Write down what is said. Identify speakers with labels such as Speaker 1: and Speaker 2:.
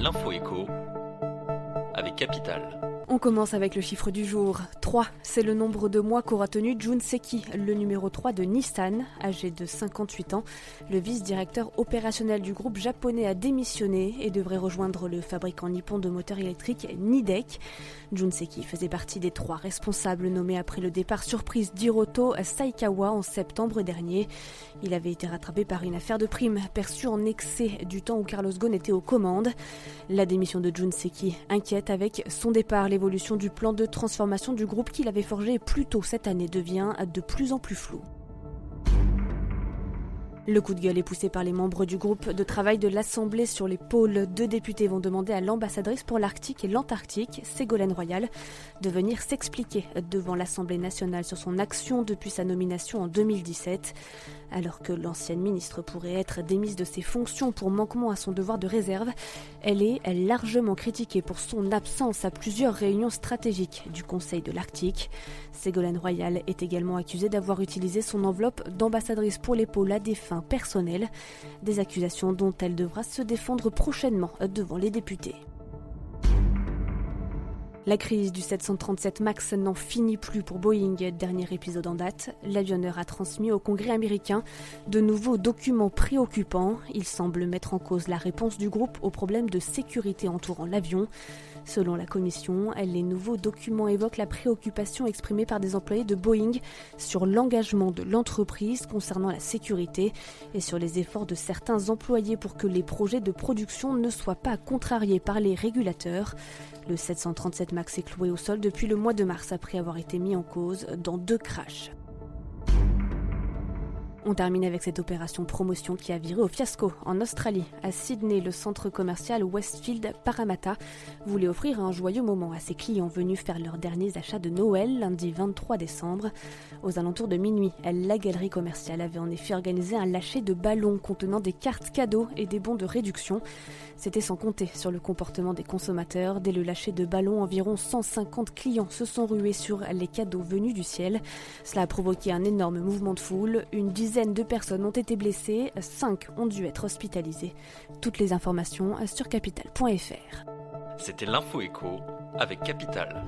Speaker 1: L'info écho avec Capital.
Speaker 2: On commence avec le chiffre du jour. 3, c'est le nombre de mois qu'aura tenu Jun Seki, le numéro 3 de Nissan, âgé de 58 ans. Le vice-directeur opérationnel du groupe japonais a démissionné et devrait rejoindre le fabricant nippon de moteurs électriques Nidec. Jun Seki faisait partie des 3 responsables nommés après le départ surprise d'Hiroto Saikawa en septembre dernier. Il avait été rattrapé par une affaire de prime perçue en excès du temps où Carlos Ghosn était aux commandes. La démission de Jun Seki inquiète avec son départ. L'évolution du plan de transformation du groupe qu'il avait forgé plus tôt cette année devient de plus en plus floue. Le coup de gueule est poussé par les membres du groupe de travail de l'Assemblée sur les pôles. 2 députés vont demander à l'ambassadrice pour l'Arctique et l'Antarctique, Ségolène Royal, de venir s'expliquer devant l'Assemblée nationale sur son action depuis sa nomination en 2017. Alors que l'ancienne ministre pourrait être démise de ses fonctions pour manquement à son devoir de réserve, elle est largement critiquée pour son absence à plusieurs réunions stratégiques du Conseil de l'Arctique. Ségolène Royal est également accusée d'avoir utilisé son enveloppe d'ambassadrice pour les pôles à des fins personnelles, des accusations dont elle devra se défendre prochainement devant les députés. La crise du 737 MAX n'en finit plus pour Boeing. Dernier épisode en date, l'avionneur a transmis au Congrès américain de nouveaux documents préoccupants. Ils semblent mettre en cause la réponse du groupe aux problèmes de sécurité entourant l'avion. Selon la commission, les nouveaux documents évoquent la préoccupation exprimée par des employés de Boeing sur l'engagement de l'entreprise concernant la sécurité et sur les efforts de certains employés pour que les projets de production ne soient pas contrariés par les régulateurs. Le 737 MAX est cloué au sol depuis le mois de mars après avoir été mis en cause dans 2 crashs. On termine avec cette opération promotion qui a viré au fiasco en Australie. À Sydney, le centre commercial Westfield Parramatta voulait offrir un joyeux moment à ses clients venus faire leurs derniers achats de Noël lundi 23 décembre. Aux alentours de minuit, la galerie commerciale avait en effet organisé un lâcher de ballons contenant des cartes cadeaux et des bons de réduction. C'était sans compter sur le comportement des consommateurs. Dès le lâcher de ballons, environ 150 clients se sont rués sur les cadeaux venus du ciel. Cela a provoqué un énorme mouvement de foule. Une dizaine de personnes ont été blessées, 5 ont dû être hospitalisées. Toutes les informations sur capital.fr.
Speaker 1: C'était l'info écho avec Capital.